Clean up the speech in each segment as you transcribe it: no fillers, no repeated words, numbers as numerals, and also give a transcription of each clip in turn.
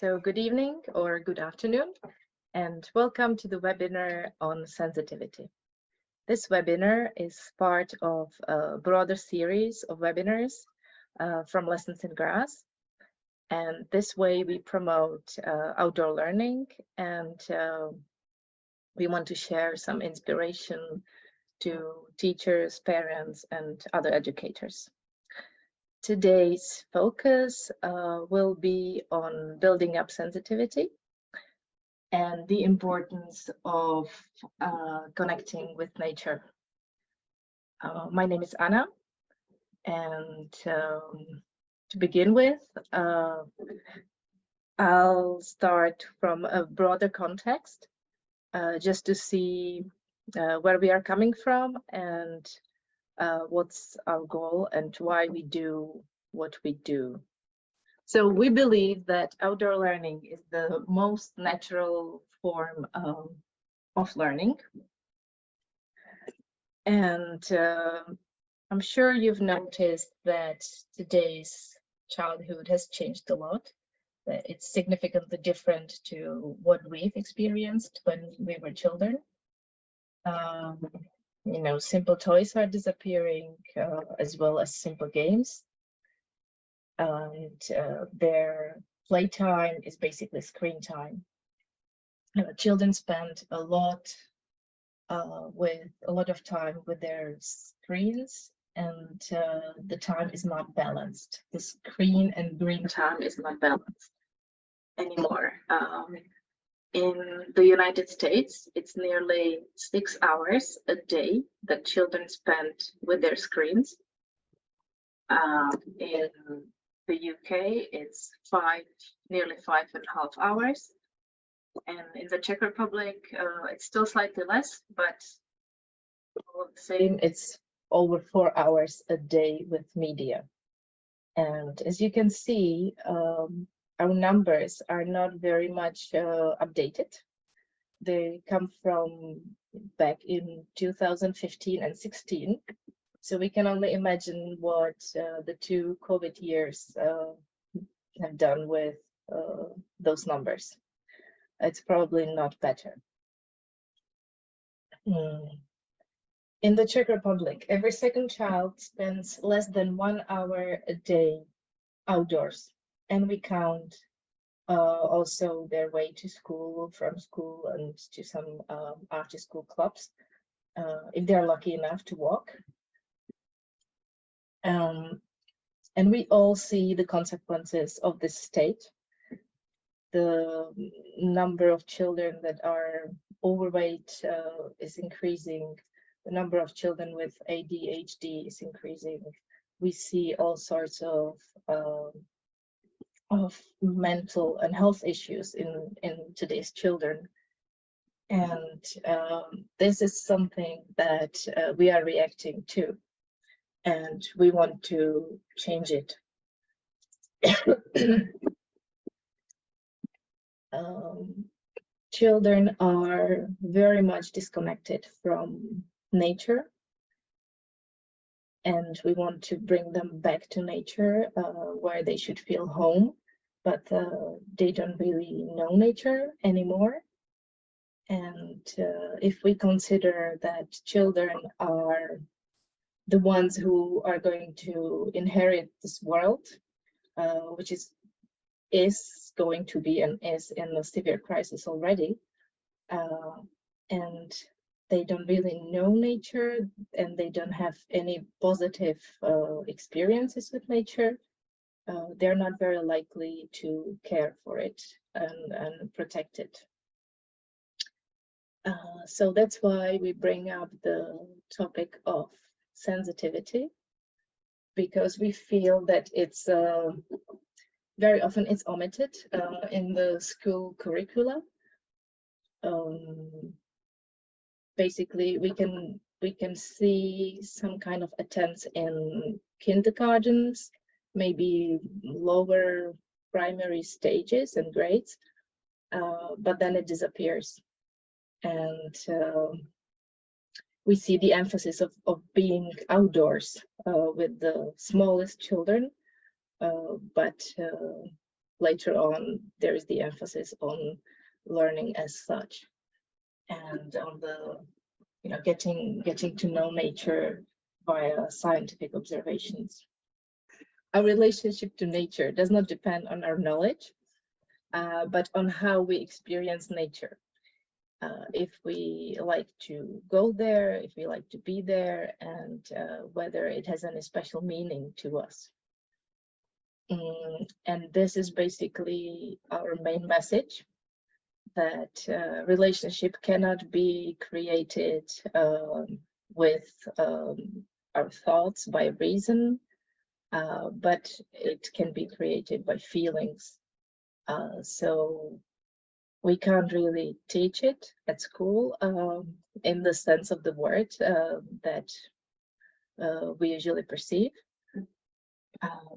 So good evening or good afternoon, and welcome to the webinar on sensitivity. This webinar is part of a broader series of webinars from Lessons in Grass. And this way we promote outdoor learning, and we want to share some inspiration to teachers, parents, and other educators. Today's focus will be on building up sensitivity and the importance of connecting with nature. My name is Anna, and to begin with, I'll start from a broader context, just to see where we are coming from and what's our goal and why we do what we do. So we believe that outdoor learning is the most natural form of learning. And I'm sure you've noticed that today's childhood has changed a lot. That it's significantly different to what we've experienced when we were children. Simple toys are disappearing, as well as simple games. And their playtime is basically screen time. Children spend a lot of time with their screens, and the time is not balanced. The screen and green time is not balanced anymore. In the United States, it's nearly 6 hours a day that children spend with their screens. In the UK, it's nearly 5.5 hours. And in the Czech Republic, it's still slightly less, but all the same, it's over 4 hours a day with media. And as you can see, our numbers are not very much updated. They come from back in 2015 and 16. So we can only imagine what the two COVID years have done with those numbers. It's probably not better. In the Czech Republic, every second child spends less than 1 hour a day outdoors, and we count also their way to school, from school, and to some after-school clubs, if they're lucky enough to walk. And we all see the consequences of this state. The number of children that are overweight is increasing. The number of children with ADHD is increasing. We see all sorts of mental and health issues in today's children. And this is something that we are reacting to, and we want to change it. Children are very much disconnected from nature, and we want to bring them back to nature, where they should feel home, but they don't really know nature anymore. And if we consider that children are the ones who are going to inherit this world, which is going to be and is in a severe crisis already, and they don't really know nature, and they don't have any positive experiences with nature, they're not very likely to care for it and protect it. So that's why we bring up the topic of sensitivity, because we feel that it's very often it's omitted in the school curricula. Basically, we can see some kind of attempts in kindergartens, maybe lower primary stages and grades, but then it disappears. And we see the emphasis of being outdoors with the smallest children, but later on, there is the emphasis on learning as such, and on the, getting to know nature via scientific observations. Our relationship to nature does not depend on our knowledge, but on how we experience nature. If we like to go there, if we like to be there, and whether it has any special meaning to us. And this is basically our main message, that relationship cannot be created with our thoughts by reason, but it can be created by feelings. So we can't really teach it at school in the sense of the word that we usually perceive.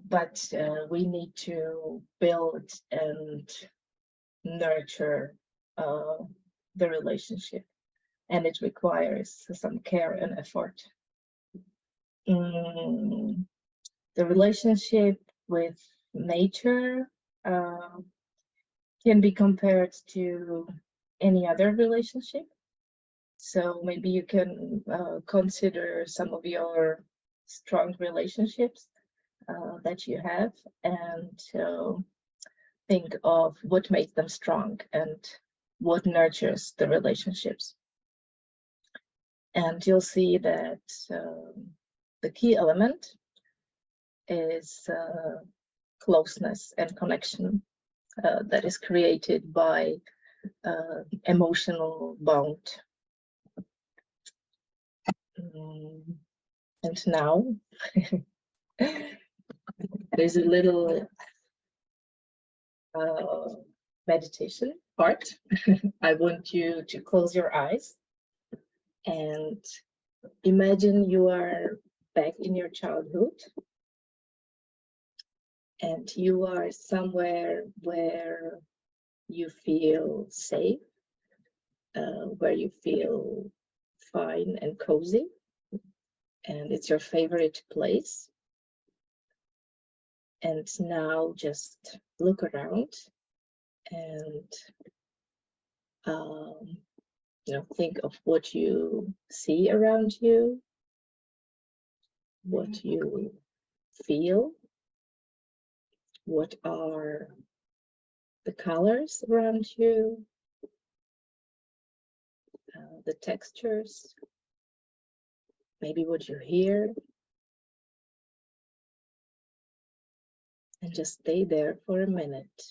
But we need to build and nurture the relationship, and it requires some care and effort. The relationship with nature can be compared to any other relationship. So maybe you can consider some of your strong relationships that you have, and think of what makes them strong and what nurtures the relationships. And you'll see that the key element is closeness and connection that is created by emotional bond. And now there's a little meditation part. I want you to close your eyes and imagine you are back in your childhood, and you are somewhere where you feel safe, where you feel fine and cozy, and it's your favorite place. And now just look around and think of what you see around you, what you feel, what are the colors around you, the textures, maybe what you hear. And just stay there for a minute,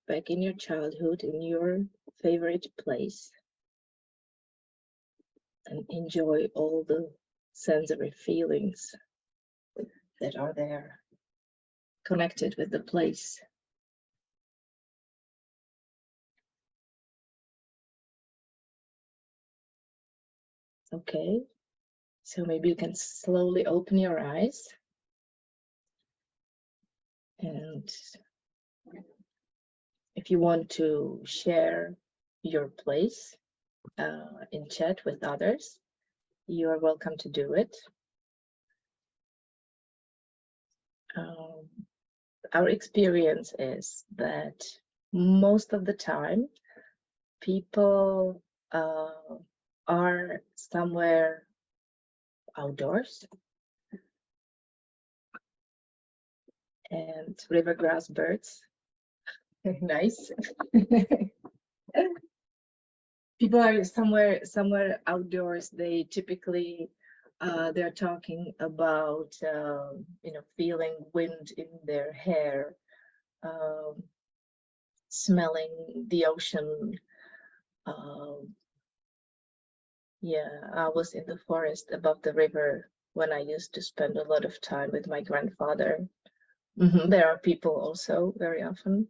back in your childhood, in your favorite place, and enjoy all the sensory feelings that are there, connected with the place. Okay, so maybe you can slowly open your eyes, and if you want to share your place in chat with others, you are welcome to do it. Our experience is that most of the time people are somewhere outdoors, and river grass birds. Nice. People are somewhere outdoors. They typically they're talking about feeling wind in their hair, smelling the ocean. Yeah, I was in the forest above the river when I used to spend a lot of time with my grandfather. There are people also very often,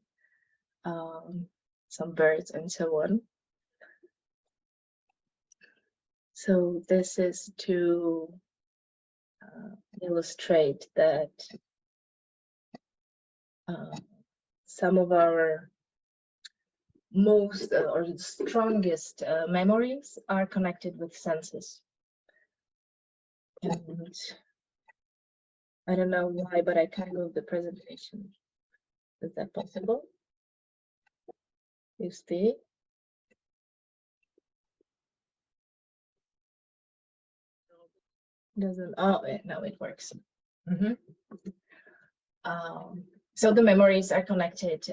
some birds and so on. So this is to illustrate that some of our most or strongest memories are connected with senses. And I don't know why, but I can't move the presentation. Is that possible? You see? Doesn't, oh, now it works. So the memories are connected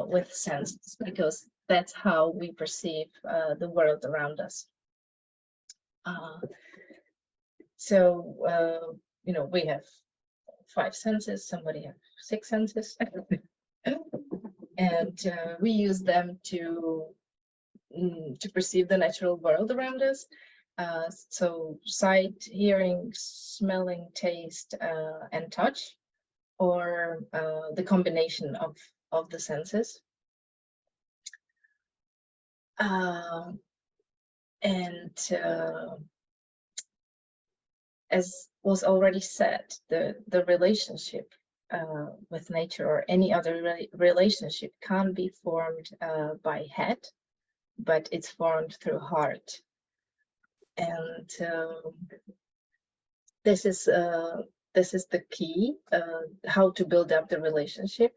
with senses, because that's how we perceive the world around us. So we have 5 senses, somebody have 6 senses. And we use them to perceive the natural world around us. So sight, hearing, smelling, taste, and touch, or the combination of the senses. And as was already said, the relationship with nature, or any other relationship, can't be formed by head, but it's formed through heart. And this is the key, how to build up the relationship.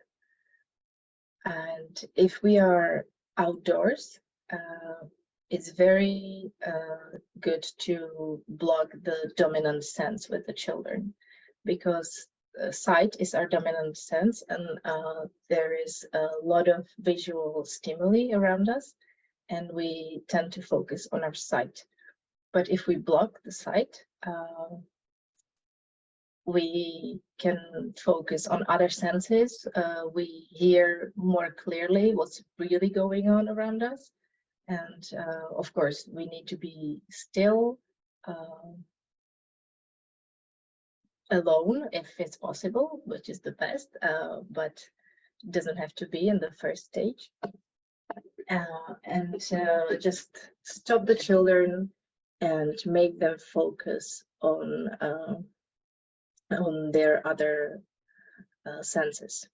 And if we are outdoors, it's very good to block the dominant sense with the children, because sight is our dominant sense, and there is a lot of visual stimuli around us, and we tend to focus on our sight. But if we block the sight, we can focus on other senses. We hear more clearly what's really going on around us. And of course, we need to be still, alone if it's possible, which is the best, but it doesn't have to be in the first stage. And just stop the children and make them focus on their other senses.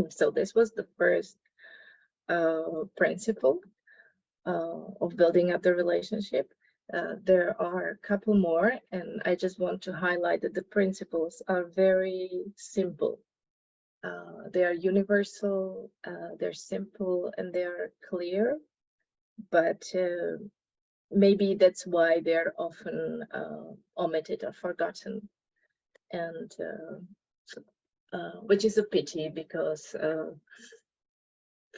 So this was the first principle of building up the relationship. There are a couple more, and I just want to highlight that the principles are very simple. They are universal, they're simple, and they're clear, but maybe that's why they're often omitted or forgotten, and which is a pity, because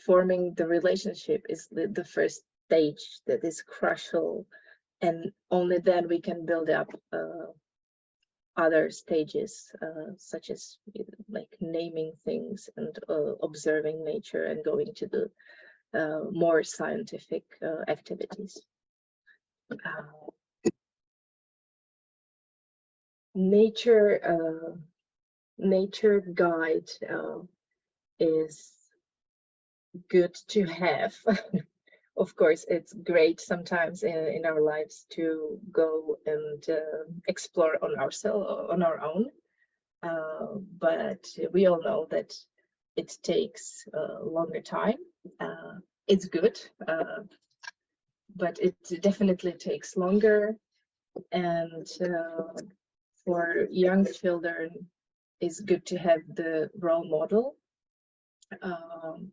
forming the relationship is the first stage that is crucial, and only then we can build up other stages, such as like naming things and observing nature and going to the more scientific activities. Nature guide is good to have. Of course, it's great sometimes in our lives to go and explore on our own, but we all know that it takes a longer time. It's good, but it definitely takes longer, and for young children, it's good to have the role model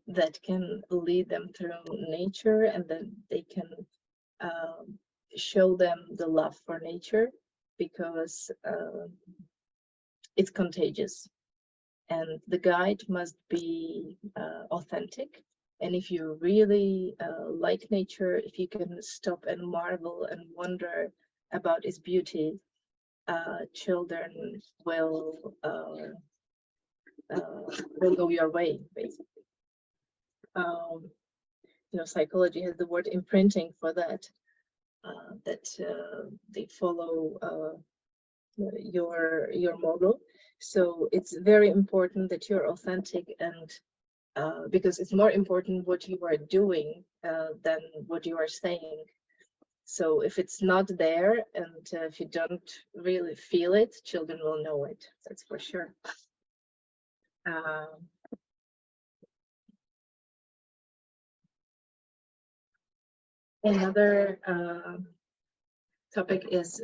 that can lead them through nature, and then they can show them the love for nature, because it's contagious, and the guide must be authentic. And if you really like nature, if you can stop and marvel and wonder about its beauty, children will go your way, basically. Psychology has the word imprinting for that, they follow your model. So it's very important that you're authentic, and because it's more important what you are doing than what you are saying. So if it's not there, and if you don't really feel it, children will know it, that's for sure. Another topic is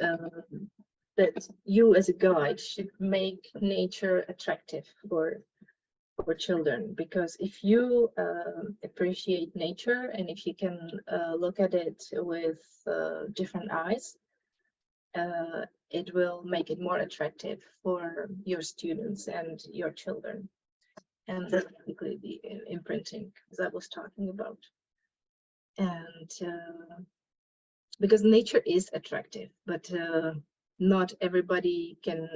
that you as a guide should make nature attractive for for children, because if you appreciate nature and if you can look at it with different eyes, it will make it more attractive for your students and your children. And that's basically the imprinting as I was talking about. And because nature is attractive, but not everybody can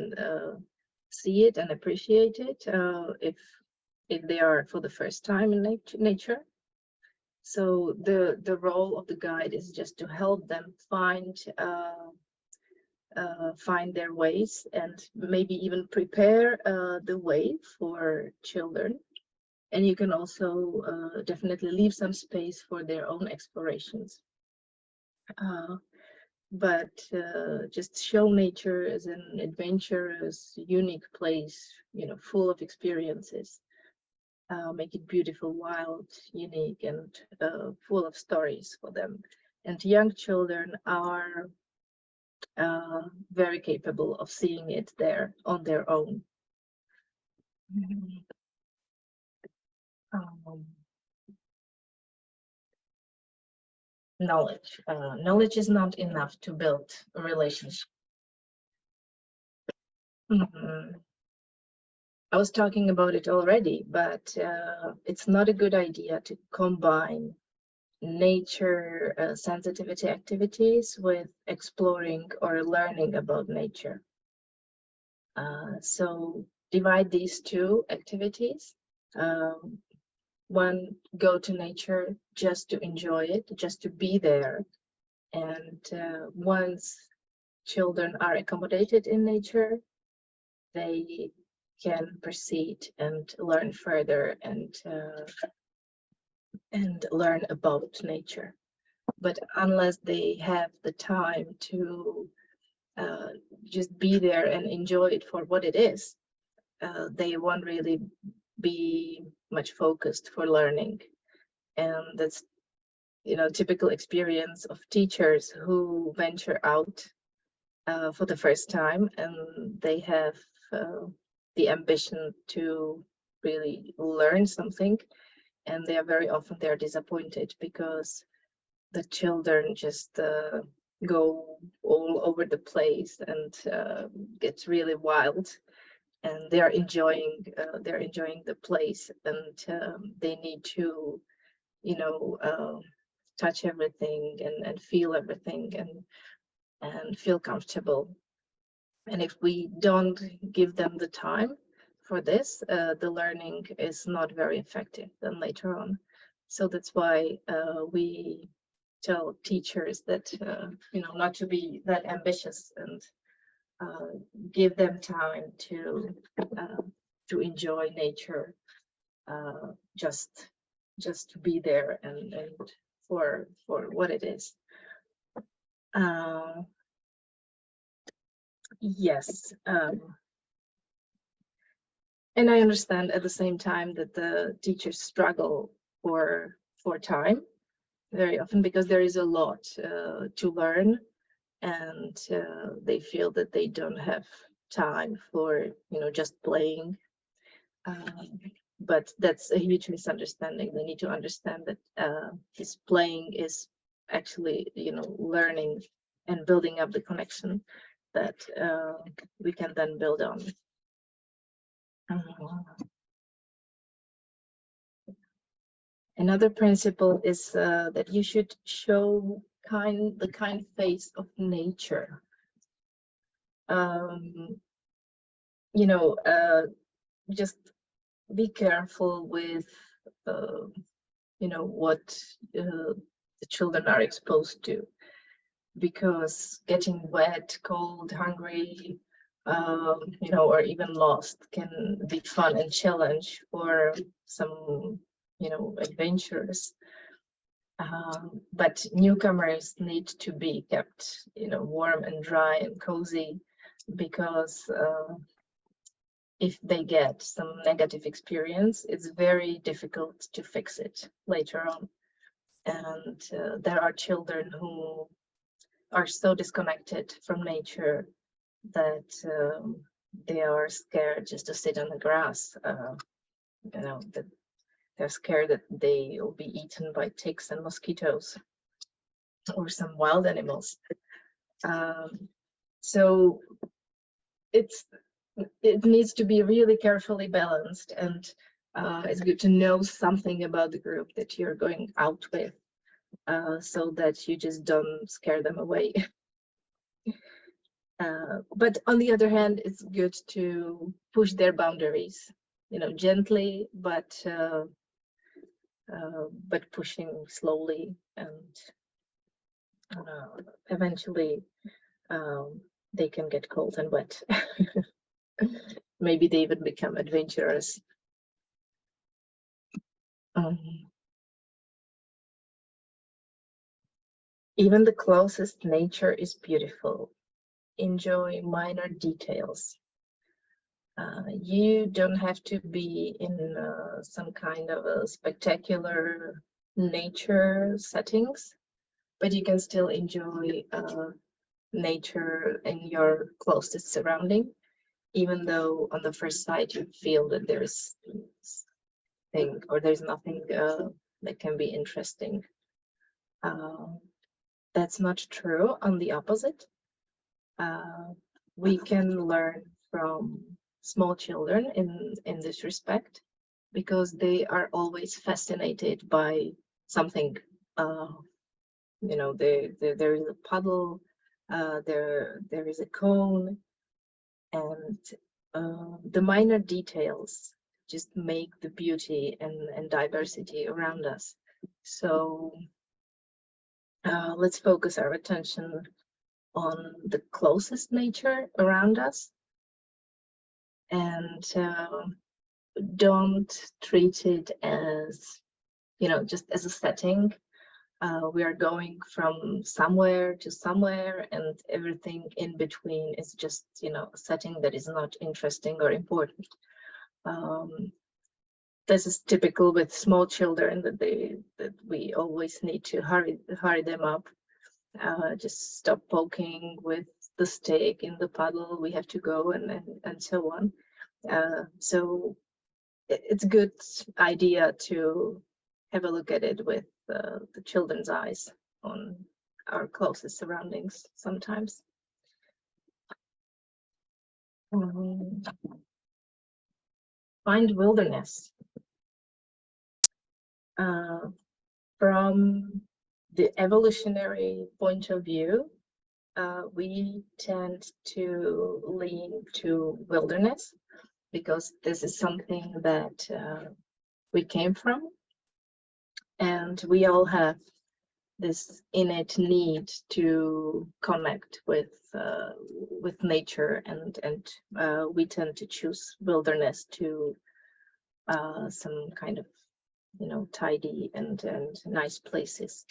see it and appreciate it if they are for the first time in nature. So the role of the guide is just to help them find their ways and maybe even prepare the way for children. And you can also definitely leave some space for their own explorations. But just show nature as an adventurous, unique place, full of experiences. Make it beautiful, wild, unique, and full of stories for them. And young children are very capable of seeing it there on their own. Knowledge. Knowledge is not enough to build a relationship. I was talking about it already, but it's not a good idea to combine nature sensitivity activities with exploring or learning about nature. So divide these two activities. One, go to nature just to enjoy it, just to be there. And once children are accommodated in nature, they can proceed and learn further and learn about nature. But unless they have the time to just be there and enjoy it for what it is, they won't really be much focused for learning. And that's typical experience of teachers who venture out for the first time, and they have the ambition to really learn something, and they are very often they're disappointed because the children just go all over the place and gets really wild, and they're enjoying the place, and they need to touch everything and feel everything and feel comfortable. And if we don't give them the time for this, the learning is not very effective then later on. So that's why we tell teachers that not to be that ambitious and give them time to enjoy nature, just to be there and for what it is. Yes, and I understand at the same time that the teachers struggle for time very often because there is a lot to learn, and they feel that they don't have time for just playing. But that's a huge misunderstanding. They need to understand that this playing is actually learning and building up the connection that we can then build on. Another principle is that you should show the kind face of nature. Just be careful with what the children are exposed to, because getting wet, cold, hungry, or even lost can be fun and challenge for some adventurers. But newcomers need to be kept warm and dry and cozy, because if they get some negative experience, it's very difficult to fix it later on. And there are children who are so disconnected from nature that they are scared just to sit on the grass you know, that they're scared that they will be eaten by ticks and mosquitoes or some wild animals. So it needs to be really carefully balanced, and it's good to know something about the group that you're going out with, so that you just don't scare them away. But on the other hand, it's good to push their boundaries, you know, gently, but pushing slowly, and eventually they can get cold and wet. Maybe they even become adventurous. Even the closest nature is beautiful. Enjoy minor details. You don't have to be in some kind of a spectacular nature settings, but you can still enjoy nature in your closest surrounding, even though on the first sight you feel that there's nothing that can be interesting. That's not true. On the opposite, we can learn from small children in this respect, because they are always fascinated by something. You know, there is a puddle, there is a cone, and the minor details just make the beauty and diversity around us. So let's focus our attention on the closest nature around us, and don't treat it as, you know, just as a setting. We are going from somewhere to somewhere, and everything in between is just, you know, a setting that is not interesting or important. This is typical with small children, that we always need to hurry them up. Just stop poking with the stick in the puddle, we have to go, and so on. So it's a good idea to have a look at it with the children's eyes on our closest surroundings sometimes. Find wilderness. From the evolutionary point of view, we tend to lean to wilderness, because this is something that we came from, and we all have this innate need to connect with nature, and we tend to choose wilderness to some kind of, you know, tidy and nice places.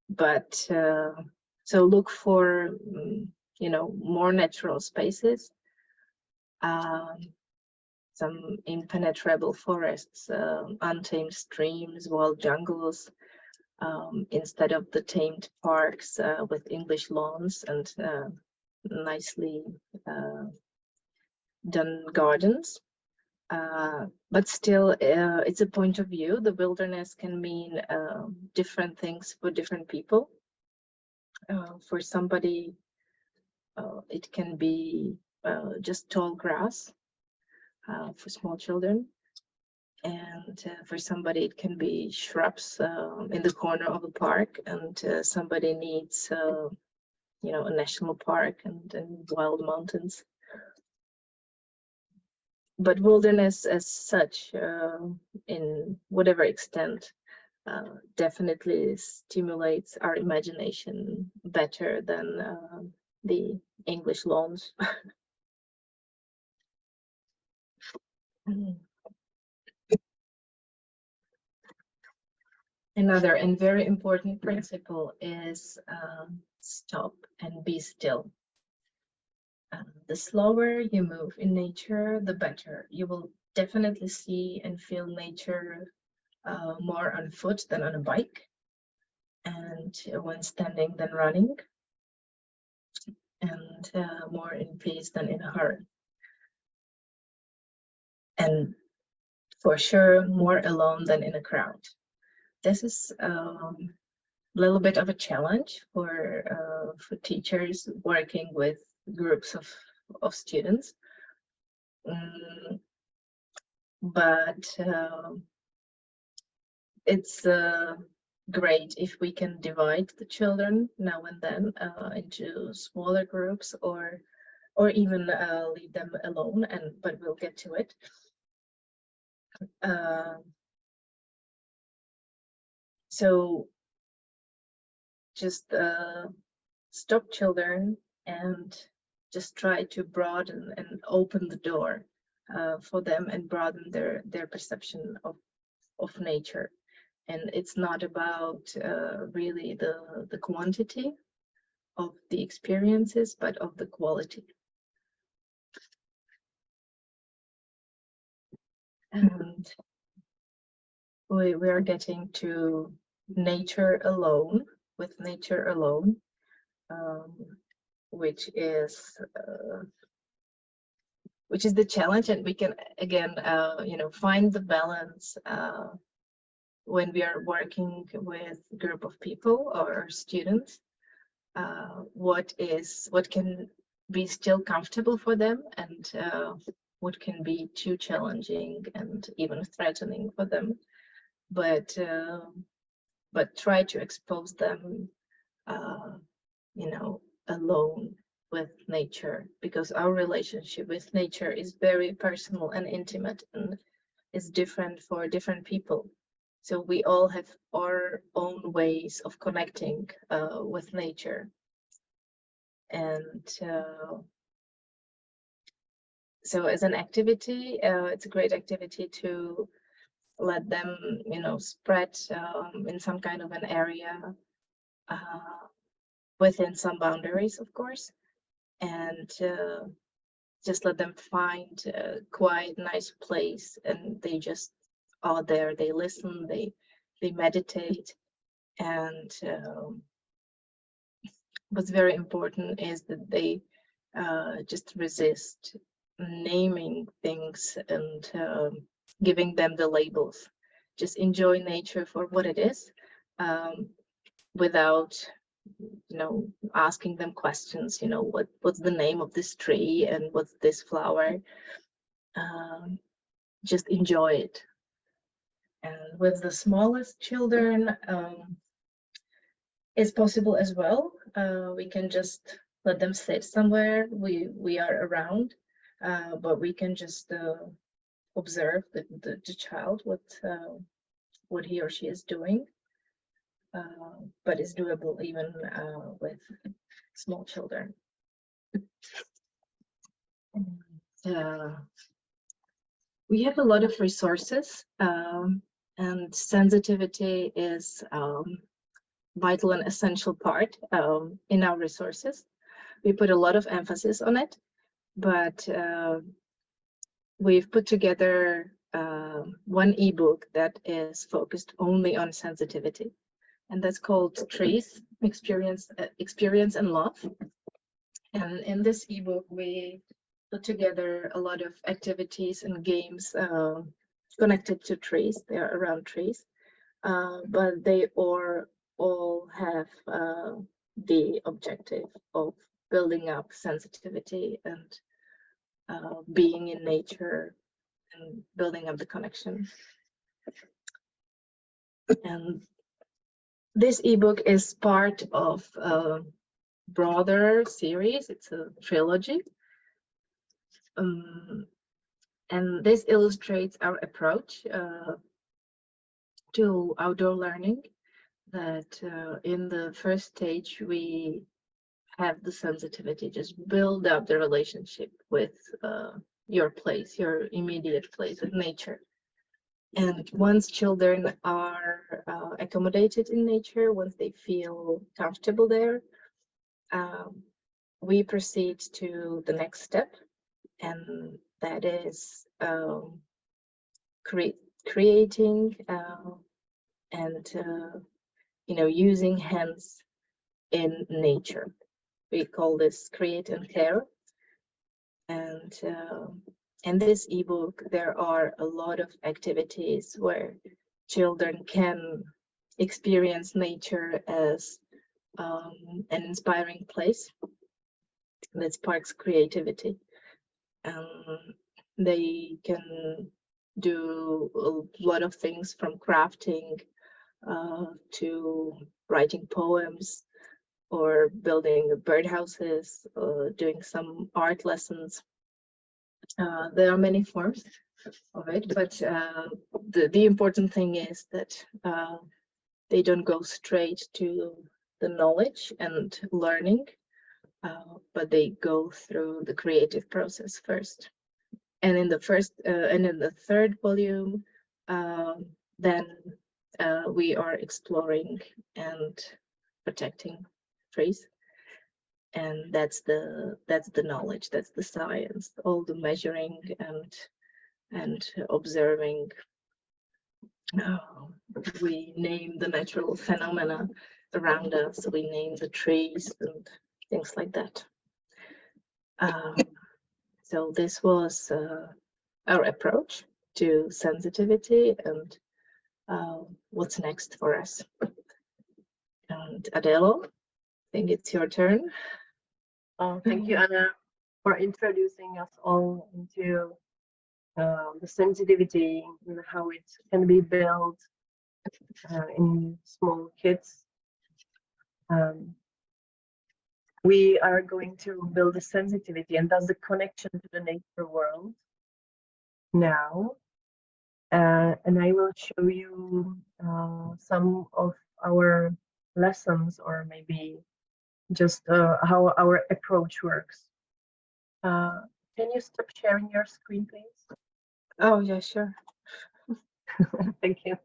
But so look for you know, more natural spaces, some impenetrable forests, untamed streams, wild jungles, instead of the tamed parks with English lawns and nicely done gardens. But still, it's a point of view. The wilderness can mean different things for different people. For somebody, it can be just tall grass for small children. And for somebody, it can be shrubs in the corner of a park, and somebody needs, you know, a national park and wild mountains. But wilderness as such, in whatever extent, definitely stimulates our imagination better than the English lawns. Another and very important principle is stop and be still. The slower you move in nature, the better. You will definitely see and feel nature more on foot than on a bike, and when standing than running, and more in peace than in a hurry. and for sure more alone than in a crowd. This is a little bit of a challenge for teachers working with groups of students. But it's great if we can divide the children now and then into smaller groups, or even leave them alone, but we'll get to it. So just stop children and just try to broaden and open the door for them and broaden their perception of nature. And it's not about really the quantity of the experiences, but of the quality. And we are getting to nature alone, with nature alone, which is the challenge. And we can again find the balance when we are working with a group of people or students. What can be still comfortable for them, and what can be too challenging and even threatening for them, but try to expose them alone with nature, because our relationship with nature is very personal and intimate, and is different for different people. So we all have our own ways of connecting with nature. And so as an activity, it's a great activity to let them, spread in some kind of an area within some boundaries, of course, and just let them find a quiet, nice place, and they just are there. They listen, they meditate, and what's very important is that they just resist naming things and giving them the labels. Just enjoy nature for what it is, without asking them questions. What's the name of this tree and what's this flower? Just enjoy it. And with the smallest children, it's possible as well. We can just let them sit somewhere we are around, but we can just observe the child, what he or she is doing, but it's doable even with small children. And, we have a lot of resources, and sensitivity is vital and essential part in our resources. We put a lot of emphasis on it, but we've put together one ebook that is focused only on sensitivity, and that's called Trees, Experience and Love. And in this ebook, we put together a lot of activities and games connected to trees. They are around trees, but they all have the objective of building up sensitivity and being in nature and building up the connection. And this ebook is part of a broader series. It's a trilogy. And this illustrates our approach to outdoor learning, that in the first stage we have the sensitivity, just build up the relationship with your place, your immediate place, with nature. And once children are accommodated in nature, once they feel comfortable there, we proceed to the next step, and that is creating and using hands in nature. We call this create and care. And In this ebook, there are a lot of activities where children can experience nature as an inspiring place that sparks creativity. They can do a lot of things from crafting to writing poems or building birdhouses, doing some art lessons. There are many forms of it, but the important thing is that they don't go straight to the knowledge and learning, but they go through the creative process first. And in the third volume, then we are exploring and protecting trees, and that's the knowledge, that's the science, all the measuring and observing. We name the natural phenomena around us, we name the trees and things like that. So this was our approach to sensitivity and what's next for us. And Adelo, I think it's your turn. Thank you, Anna, for introducing us all into the sensitivity and how it can be built in small kids. We are going to build a sensitivity and thus the connection to the nature world now. And I will show you some of our lessons, or maybe just how our approach works. Can you stop sharing your screen, please? Oh, yeah, sure. Thank you.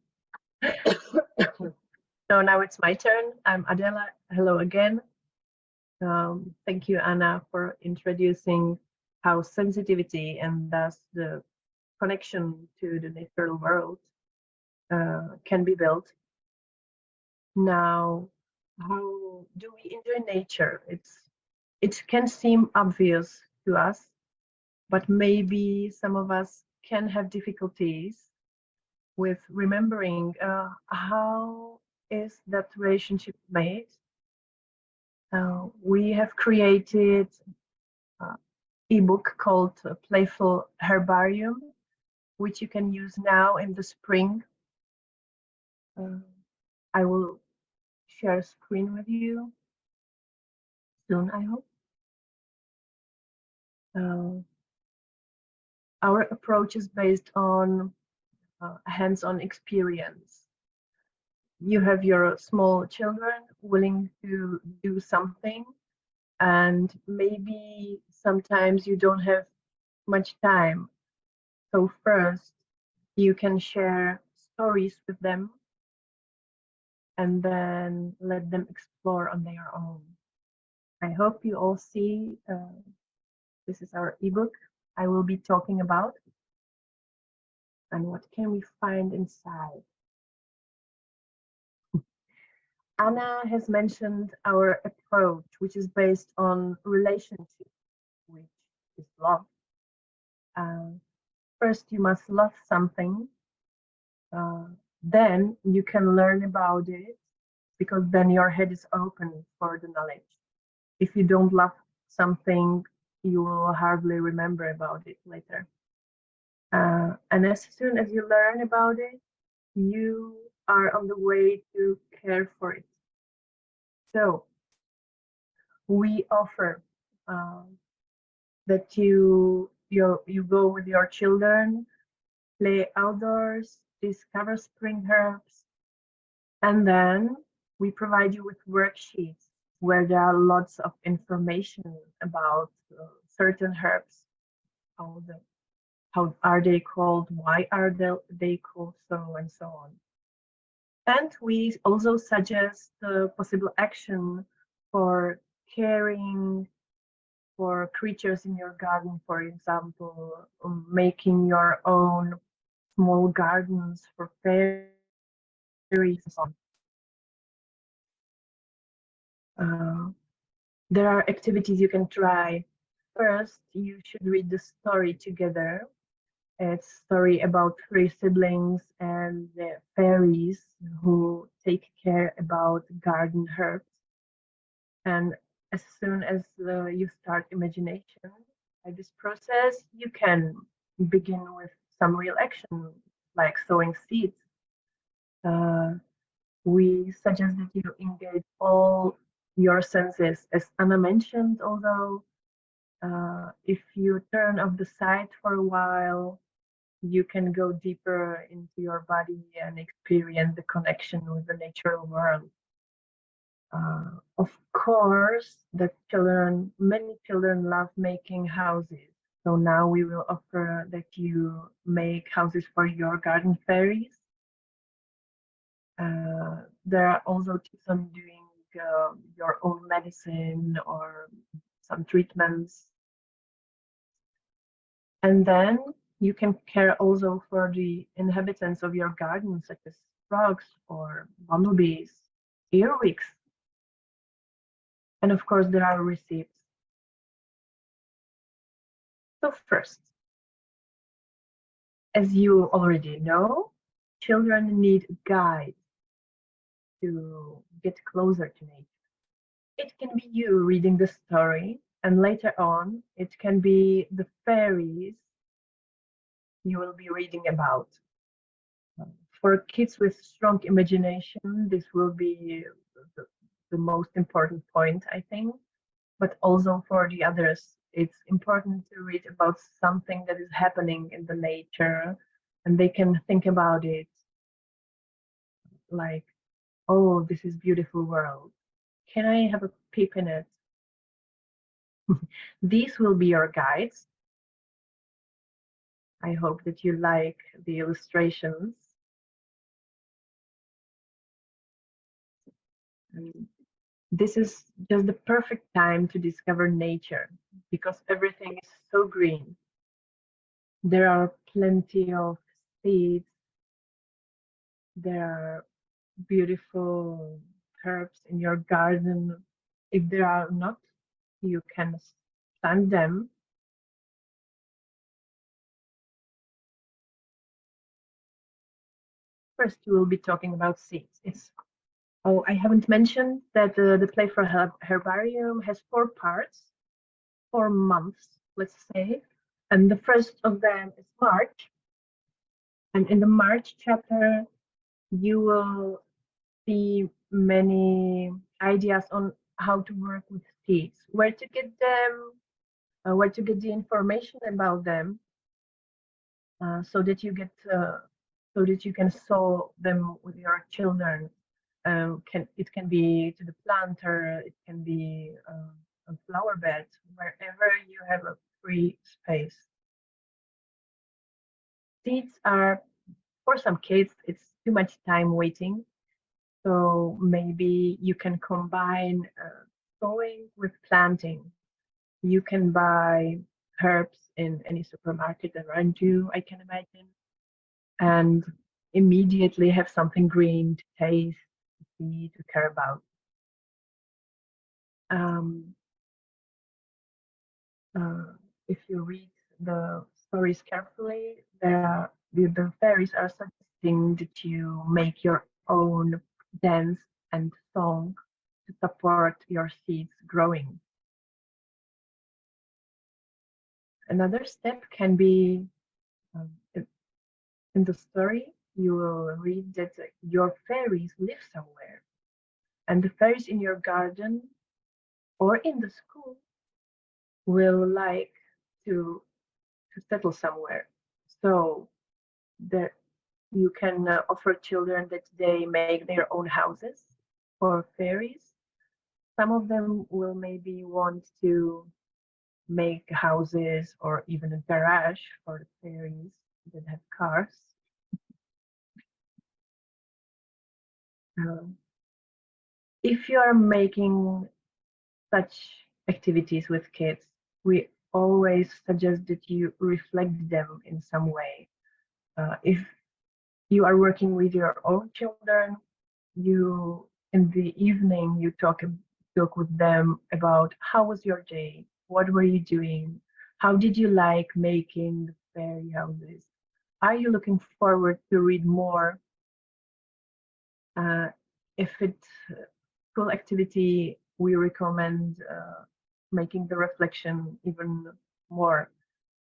So now it's my turn. I'm Adela. Hello again. Thank you, Anna, for introducing how sensitivity and thus the connection to the natural world can be built. Now, how do we enjoy nature? It can seem obvious to us, but maybe some of us can have difficulties with remembering how is that relationship made. We have created an ebook called Playful Herbarium, which you can use now in the spring. I will share a screen with you soon, I hope. Our approach is based on hands-on experience. You have your small children willing to do something, and maybe sometimes you don't have much time. So first, you can share stories with them and then let them explore on their own. I hope you all see this is our ebook I will be talking about. And what can we find inside? Anna has mentioned our approach, which is based on relationship, which is love. First, you must love something. Then you can learn about it, because then your head is open for the knowledge. If you don't love something, you will hardly remember about it later. And as soon as you learn about it, you are on the way to care for it. So we offer that you go with your children, play outdoors, discover spring herbs, and then we provide you with worksheets where there are lots of information about certain herbs, how are they called, why are they called so, and so on. And we also suggest possible action for caring for creatures in your garden, for example, making your own small gardens for fairies and so on. There are activities you can try first, you should read the story together. It's a story about three siblings and the fairies who take care about garden herbs. And as soon as you start imagination by this process, you can begin with some real action, like sowing seeds. Uh, we suggest that you engage all your senses, as Anna mentioned, although if you turn off the sight for a while, you can go deeper into your body and experience the connection with the natural world. Of course, many children love making houses. So now we will offer that you make houses for your garden fairies. There are also tips on doing your own medicine or some treatments. And then you can care also for the inhabitants of your garden, such as frogs or bumblebees, earwigs. And of course, there are receipts. So first, as you already know, children need guides to get closer to nature. It can be you reading the story, and later on, it can be the fairies you will be reading about. For kids with strong imagination, this will be the most important point, I think. But also for the others, it's important to read about something that is happening in the nature, and they can think about it like, oh, this is beautiful world. Can I have a peep in it? These will be your guides. I hope that you like the illustrations. And this is just the perfect time to discover nature because everything is so green. There are plenty of seeds. There are beautiful herbs in your garden. If there are not, you can plant them. First, we will be talking about seeds. Oh, I haven't mentioned that the Playful Herbarium has 4 parts, 4 months, let's say. And the first of them is March. And in the March chapter, you will see many ideas on how to work with seeds, where to get them, where to get the information about them, so that you can sow them with your children. It can be to the planter, it can be a flower bed, wherever you have a free space. Seeds are, for some kids, it's too much time waiting. So maybe you can combine sowing with planting. You can buy herbs in any supermarket around you, I can imagine, and immediately have something green to taste, to see, to care about. If you read the stories carefully, the fairies are suggesting that you make your own dance and song to support your seeds growing. Another step can be, in the story, you will read that your fairies live somewhere, and the fairies in your garden or in the school will like to settle somewhere. So that you can offer children that they make their own houses for fairies. Some of them will maybe want to make houses or even a garage for the fairies that have cars. If you are making such activities with kids, we always suggest that you reflect them in some way. If you are working with your own children, in the evening you talk with them about how was your day, What were you doing? How did you like making the fairy houses? Are you looking forward to read more? If it's school activity, we recommend making the reflection even more,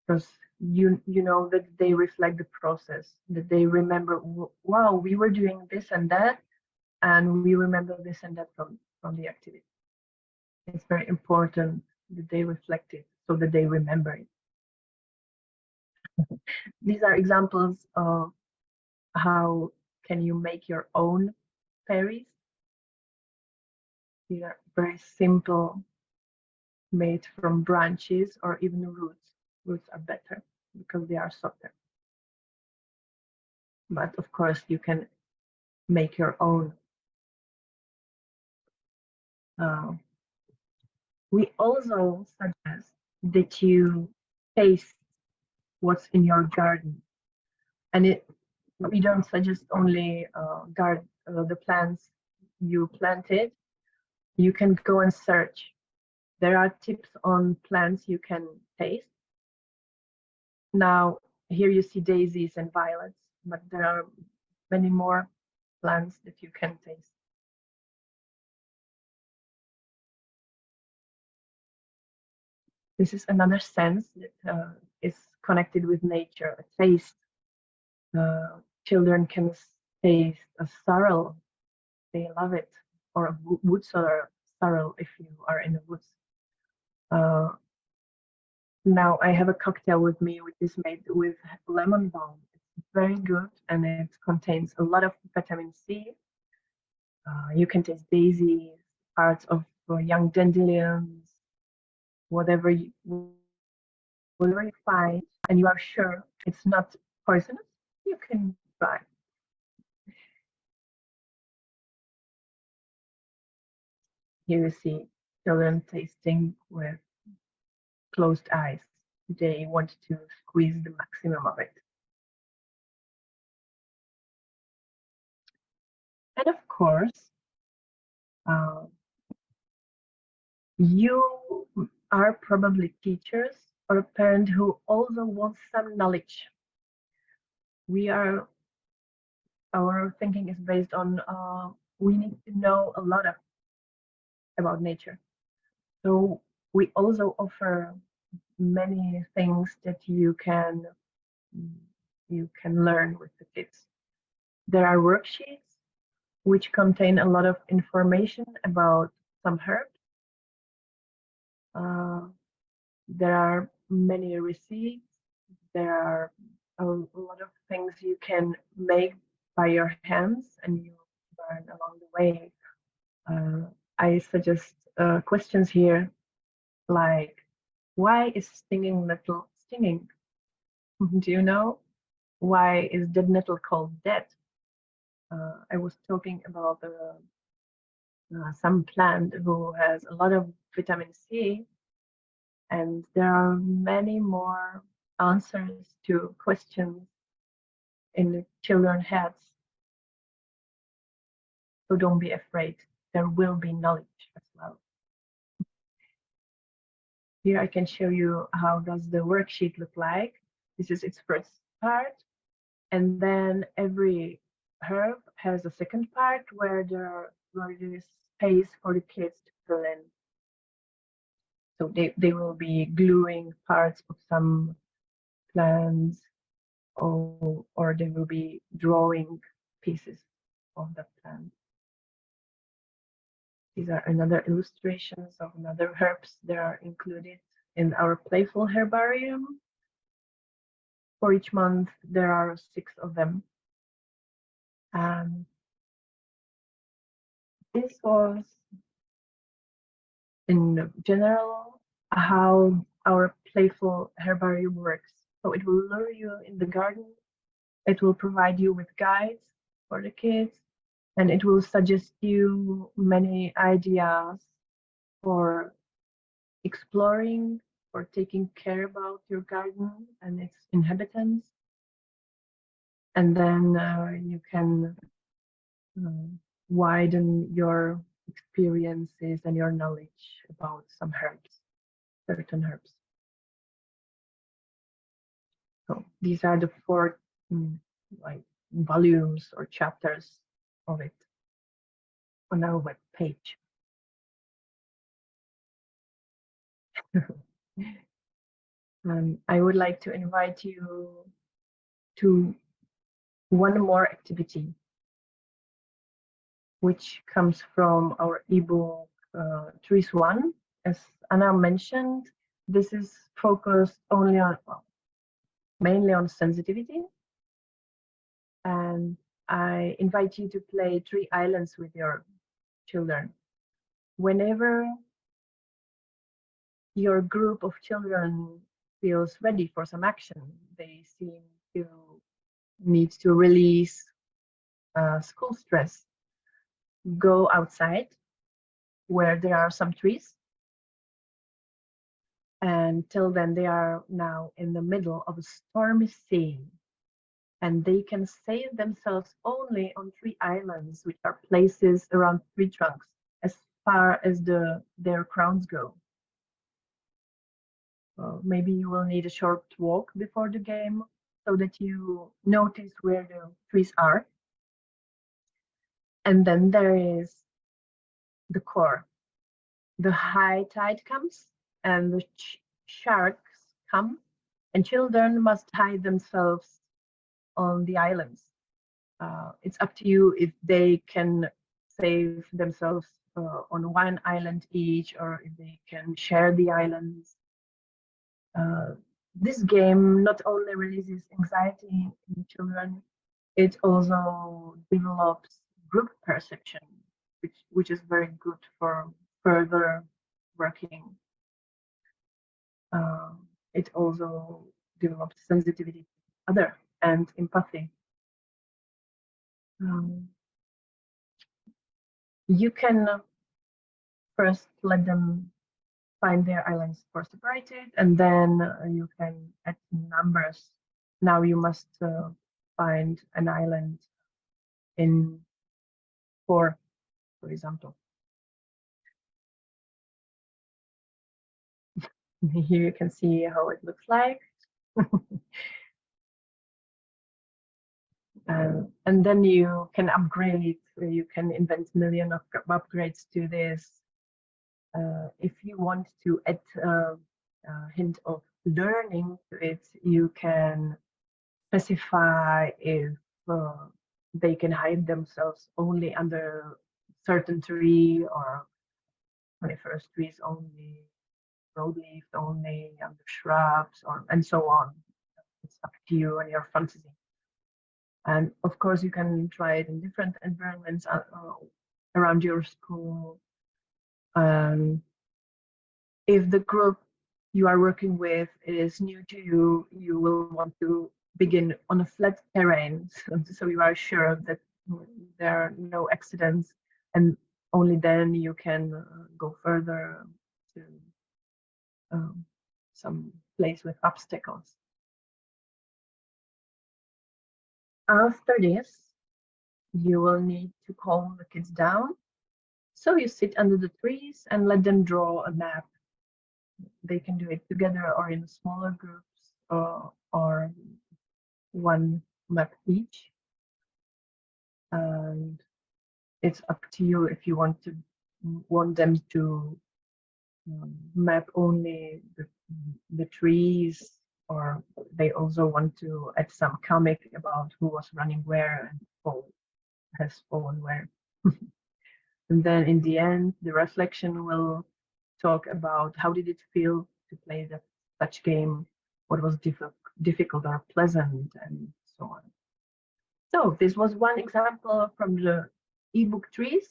because you know that they reflect the process, that they remember, wow, we were doing this and that, and we remember this and that from the activity. It's very important that they reflect it so that they remember it. These are examples of how can you make your own fairies. These are very simple, made from branches or even roots. Roots are better because they are softer. But of course, you can make your own. We also suggest that you taste what's in your garden, and we don't suggest only the plants you planted. You can go and search. There are tips on plants you can taste. Now, here you see daisies and violets, but there are many more plants that you can taste. This is another sense that is connected with nature, a taste. Children can taste a sorrel, they love it, or a wood sorrel if you are in the woods. Now I have a cocktail with me which is made with lemon balm. It's very good and it contains a lot of vitamin C. You can taste daisies, parts of young dandelions, whatever you find, and you are sure it's not poisonous, you can try. Here you see children tasting with closed eyes. They want to squeeze the maximum of it. And of course, you are probably teachers or a parent who also wants some knowledge. Our thinking is based on we need to know a lot about nature. So we also offer many things that you can learn with the kids. There are worksheets which contain a lot of information about some herbs. There are many receipts. There are a lot of things you can make by your hands and you learn along the way. I suggest questions here like, why is stinging nettle stinging? Do you know? Why is dead nettle called dead? I was talking about some plant who has a lot of vitamin C, and there are many more answers to questions in the children's heads. So don't be afraid. There will be knowledge as well. Here I can show you how does the worksheet look like. This is its first part. And then every herb has a second part where there is space for the kids to fill in. So they will be gluing parts of some plants, or they will be drawing pieces of the plant. These are another illustrations of another herbs that are included in our playful herbarium. For each month, there are 6 of them. And this was, in general, how our playful herbarium works. So it will lure you in the garden. It will provide you with guides for the kids, and it will suggest you many ideas for exploring, for taking care about your garden and its inhabitants. And then you can widen your experiences and your knowledge about some herbs. certain herbs. So these are the 4 like volumes or chapters of it on our web page. I would like to invite you to one more activity, which comes from our ebook Trees One. As Anna mentioned, this is focused only on, mainly on sensitivity. And I invite you to play Tree Islands with your children. Whenever your group of children feels ready for some action, they seem to need to release school stress, go outside where there are some trees and tell them they are now in the middle of a stormy sea and they can save themselves only on tree islands, which are places around tree trunks as far as their crowns go. Maybe you will need a short walk before the game so that you notice where the trees are. And then there is the core. The high tide comes and the sharks come, and children must hide themselves on the islands. It's up to you if they can save themselves on one island each, or if they can share the islands. This game not only releases anxiety in children, it also develops group perception, which is very good for further working. It also develops sensitivity to other and empathy. You can first let them find their islands for separated, and then you can add numbers. Now you must find an island in 4, for example. Here you can see how it looks like. And then you can upgrade, you can invent a million of upgrades to this. If you want to add a hint of learning to it, you can specify if they can hide themselves only under certain tree, or 21st trees only, broadleaf only, under shrubs, and so on. It's up to you and your fantasy. And of course, you can try it in different environments around your school. If the group you are working with is new to you, you will want to begin on a flat terrain, so you are sure that there are no accidents, and only then you can go further to some place with obstacles. After this, you will need to calm the kids down. So you sit under the trees and let them draw a map. They can do it together or in smaller groups, or one map each. And it's up to you if you want them to map only the trees, or they also want to add some comic about who was running where and who has fallen where. And then in the end, the reflection will talk about how did it feel to play such game, what was difficult or pleasant, and so on. So this was one example from the ebook Trees.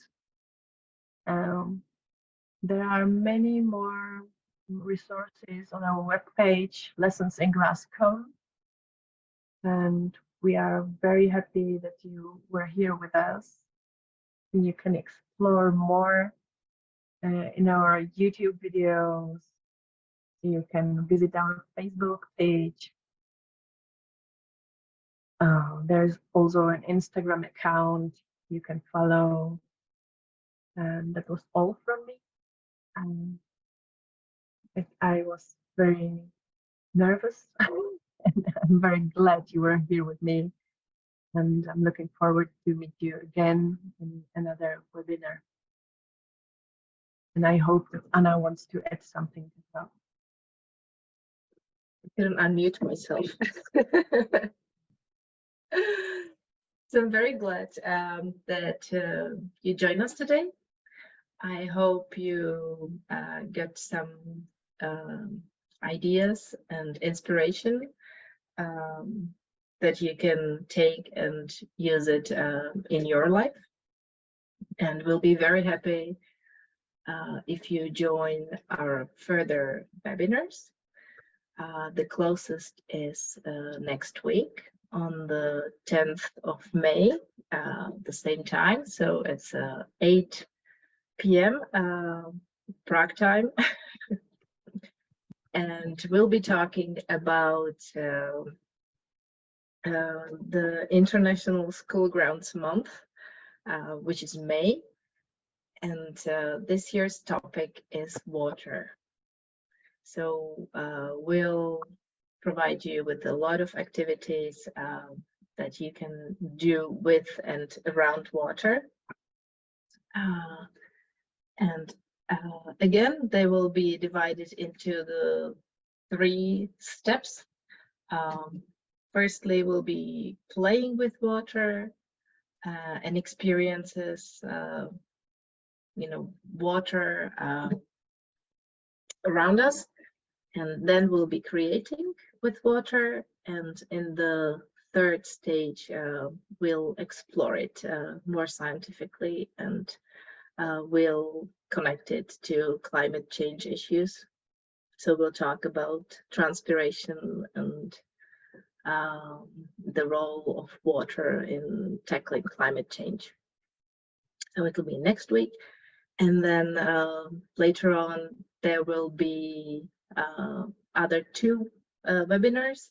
There are many more resources on our webpage, Lessons in Grass Cone. And we are very happy that you were here with us. And you can explore more in our YouTube videos. You can visit our Facebook page. There's also an Instagram account you can follow. And that was all from me. I was very nervous, and I'm very glad you were here with me. And I'm looking forward to meet you again in another webinar. And I hope that Anna wants to add something as well. I couldn't unmute myself. So I'm very glad that you joined us today. I hope you get some ideas and inspiration that you can take and use it in your life. And we'll be very happy if you join our further webinars. The closest is next week on the 10th of May, the same time. So it's 8 p.m. Prague time. And we'll be talking about the International School Grounds Month, which is May. And this year's topic is water. So we'll provide you with a lot of activities that you can do with and around water. And again, they will be divided into the 3 steps. Firstly, we'll be playing with water and experiences, water around us. And then we'll be creating with water. And in the 3rd stage, we'll explore it more scientifically, and we'll connect it to climate change issues. So we'll talk about transpiration and the role of water in tackling climate change. So it'll be next week. And then later on, there will be other 2 webinars.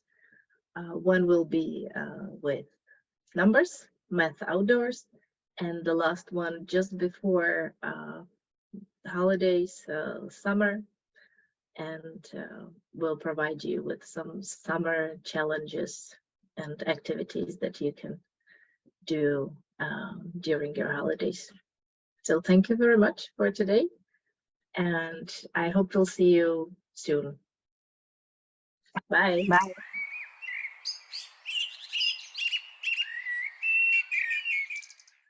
One will be with numbers, math outdoors, and the last one just before holidays, summer, and we'll provide you with some summer challenges and activities that you can do during your holidays. So thank you very much for today, and I hope we'll see you soon. Bye. Bye.